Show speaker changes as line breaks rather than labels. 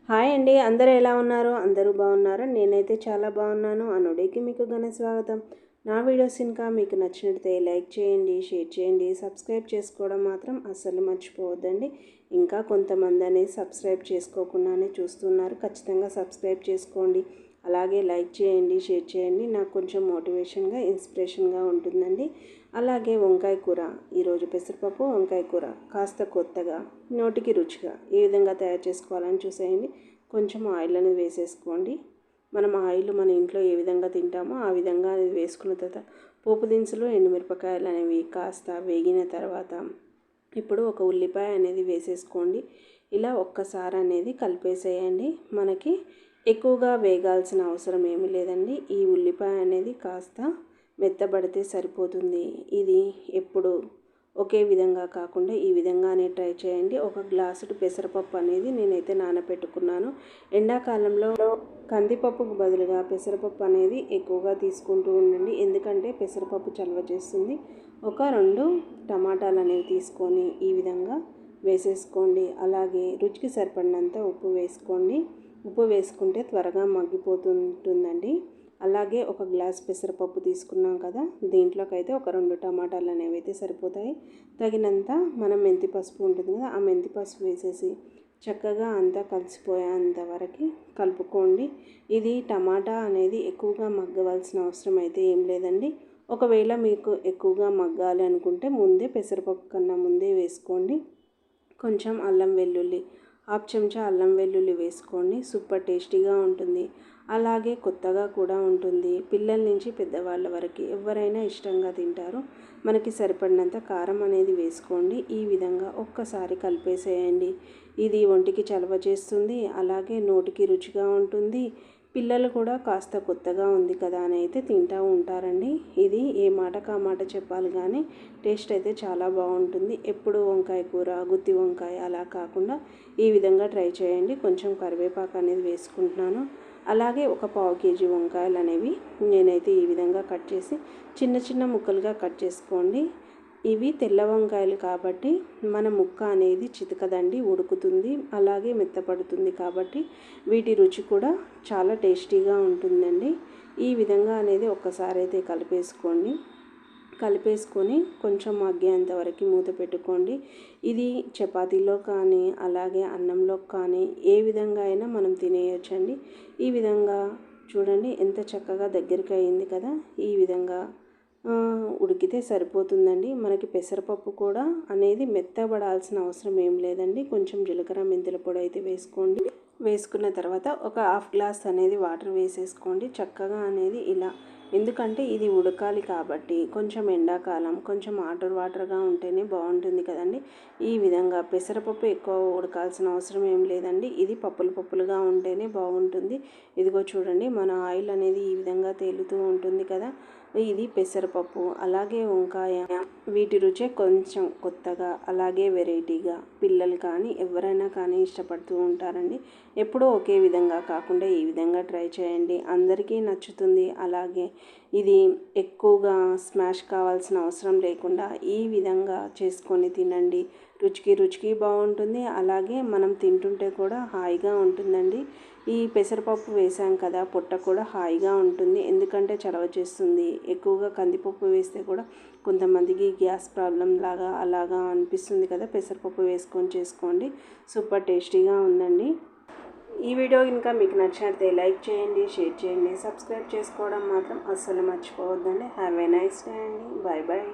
Hi అండి, అందరూ ఎలా ఉన్నారు? అందరూ బాగున్నారా? నేనైతే చాలా బాగున్నాను. అనుడికి మీకు ఘన స్వాగతం. నా వీడియోస్ ఇంకా మీకు నచ్చినట్లయితే లైక్ చేయండి, షేర్ చేయండి, సబ్స్క్రైబ్ చేసుకోవడం మాత్రం అస్సలు మర్చిపోవద్దండి. ఇంకా కొంతమంది అనేది సబ్స్క్రైబ్ చేసుకోకుండానే చూస్తున్నారు. ఖచ్చితంగా సబ్స్క్రైబ్ చేసుకోండి. అలాగే లైక్ చేయండి, షేర్ చేయండి. నాకు కొంచెం మోటివేషన్గా, ఇన్స్పిరేషన్గా ఉంటుందండి. అలాగే వంకాయ కూర, ఈరోజు పెసరపప్పు వంకాయ కూర కాస్త కొత్తగా, నోటికి రుచిగా ఏ విధంగా తయారు చేసుకోవాలని చూసేయండి. కొంచెం ఆయిల్ అనేది వేసేసుకోండి. మనం ఆయిల్ మన ఇంట్లో ఏ విధంగా తింటామో ఆ విధంగా అనేది వేసుకున్న తర్వాత పోపు దినుసులు, ఎండుమిరపకాయలు అనేవి కాస్త వేగిన తర్వాత ఇప్పుడు ఒక ఉల్లిపాయ అనేది వేసేసుకోండి. ఇలా ఒక్కసారి అనేది కలిపేసేయండి. మనకి ఎక్కువగా వేగాల్సిన అవసరం ఏమీ లేదండి. ఈ ఉల్లిపాయ అనేది కాస్త మెత్తబడితే సరిపోతుంది. ఇది ఎప్పుడు ఒకే విధంగా కాకుండా ఈ విధంగానే ట్రై చేయండి. ఒక గ్లాసుడు పెసరపప్పు అనేది నేనైతే నానబెట్టుకున్నాను. ఎండాకాలంలో కందిపప్పుకు బదులుగా పెసరపప్పు అనేది ఎక్కువగా తీసుకుంటూ ఉండండి. ఎందుకంటే పెసరపప్పు చలవ చేస్తుంది. ఒక 2 టమాటాలు అనేవి తీసుకొని ఈ విధంగా వేసేసుకోండి. అలాగే రుచికి సరిపడినంత ఉప్పు వేసుకోండి. ఉప్పు వేసుకుంటే త్వరగా మగ్గిపోతుంటుందండి. అలాగే ఒక గ్లాస్ పెసరపప్పు తీసుకున్నాం కదా, దీంట్లోకైతే ఒక 2 టమాటాలు అనేవి అయితే సరిపోతాయి. తగినంత మనం మెంతి పసుపు ఉంటుంది కదా, ఆ మెంతి పసుపు వేసేసి చక్కగా అంతా కలిసిపోయేంత వరకు కలుపుకోండి. ఇది టమాటా అనేది ఎక్కువగా మగ్గవలసిన అవసరం అయితే ఏం లేదండి. ఒకవేళ మీకు ఎక్కువగా మగ్గాలి అనుకుంటే ముందే పెసరపప్పు కన్నా ముందే వేసుకోండి. కొంచెం అల్లం వెల్లుల్లి, 1/2 చెంచా అల్లం వెల్లుల్లి వేసుకోండి. సూపర్ టేస్టీగా ఉంటుంది. అలాగే కొత్తగా కూడా ఉంటుంది. పిల్లల నుంచి పెద్దవాళ్ళ వరకు ఎవరైనా ఇష్టంగా తింటారు. మనకి సరిపడినంత కారం అనేది వేసుకోండి. ఈ విధంగా ఒక్కసారి కలిపేసేయండి. ఇది ఒంటికి చలవ చేస్తుంది. అలాగే నోటికి రుచిగా ఉంటుంది. పిల్లలు కూడా కాస్త కొత్తగా ఉంది కదా అని అయితే తింటూ ఉంటారండి. ఇది ఏ మాటకు ఆ మాట చెప్పాలి కానీ టేస్ట్ అయితే చాలా బాగుంటుంది. ఎప్పుడు వంకాయ కూర, గుత్తి వంకాయ అలా కాకుండా ఈ విధంగా ట్రై చేయండి. కొంచెం కరివేపాకు అనేది వేసుకుంటున్నాను. అలాగే ఒక 1/4 కేజీ వంకాయలు అనేవి నేనైతే ఈ విధంగా కట్ చేసి చిన్న చిన్న ముక్కలుగా కట్ చేసుకోండి. ఇవి తెల్ల వంకాయలు కాబట్టి మన ముక్క అనేది చితకదండి, ఉడుకుతుంది. అలాగే మెత్తపడుతుంది కాబట్టి వీటి రుచి కూడా చాలా టేస్టీగా ఉంటుందండి. ఈ విధంగా అనేది ఒక్కసారి అయితే కలిపేసుకొని కొంచెం మగ్గేంత వరకు మూత పెట్టుకోండి. ఇది చపాతీలో కానీ అలాగే అన్నంలో కానీ ఏ విధంగా అయినా మనం తినేయొచ్చండి. ఈ విధంగా చూడండి ఎంత చక్కగా దగ్గరికి అయింది కదా. ఈ విధంగా ఉడికితే సరిపోతుందండి. మనకి పెసరపప్పు కూడా అనేది మెత్తబడాల్సిన అవసరం ఏం లేదండి. కొంచెం జీలకర్ర మెంతుల పొడి అయితే వేసుకోండి. వేసుకున్న తర్వాత ఒక 1/2 గ్లాస్ అనేది వాటర్ వేసేసుకోండి. చక్కగా అనేది ఇలా, ఎందుకంటే ఇది ఉడకాలి కాబట్టి కొంచెం ఎండాకాలం కొంచెం వాటర్గా ఉంటేనే బాగుంటుంది కదండి. ఈ విధంగా పెసరపప్పు ఎక్కువ ఉడకాల్సిన అవసరం ఏం లేదండి. ఇది పప్పులుగా ఉంటేనే బాగుంటుంది. ఇదిగో చూడండి, మన ఆయిల్ అనేది ఈ విధంగా తేలుతూ ఉంటుంది కదా. ఇది పెసరపప్పు అలాగే వంకాయ, వీటి రుచే కొంచెం కొత్తగా అలాగే వెరైటీగా పిల్లలు కానీ ఎవరైనా కానీ ఇష్టపడుతూ ఉంటారండి. ఎప్పుడూ ఒకే విధంగా కాకుండా ఈ విధంగా ట్రై చేయండి, అందరికీ నచ్చుతుంది. అలాగే ఇది ఎక్కువగా స్మాష్ కావాల్సిన అవసరం లేకుండా ఈ విధంగా చేసుకొని తినండి. రుచికి బాగుంటుంది. అలాగే మనం తింటుంటే కూడా హాయిగా ఉంటుందండి. ఈ పెసరపప్పు వేసాం కదా, పొట్ట కూడా హాయిగా ఉంటుంది. ఎందుకంటే చలవ చేస్తుంది. ఎక్కువగా కందిపప్పు వేస్తే కూడా కొంతమందికి గ్యాస్ ప్రాబ్లం లాగా అలాగా అనిపిస్తుంది కదా. పెసరపప్పు వేసుకొని చేసుకోండి, సూపర్ టేస్టీగా ఉందండి. ఈ వీడియో ఇంకా మీకు నచ్చినట్లయితే లైక్ చేయండి, షేర్ చేయండి, సబ్స్క్రైబ్ చేసుకోవడం మాత్రం అస్సలు మర్చిపోవద్దండి. హ్యావ్ ఏ నైస్ డే అండి. Bye bye.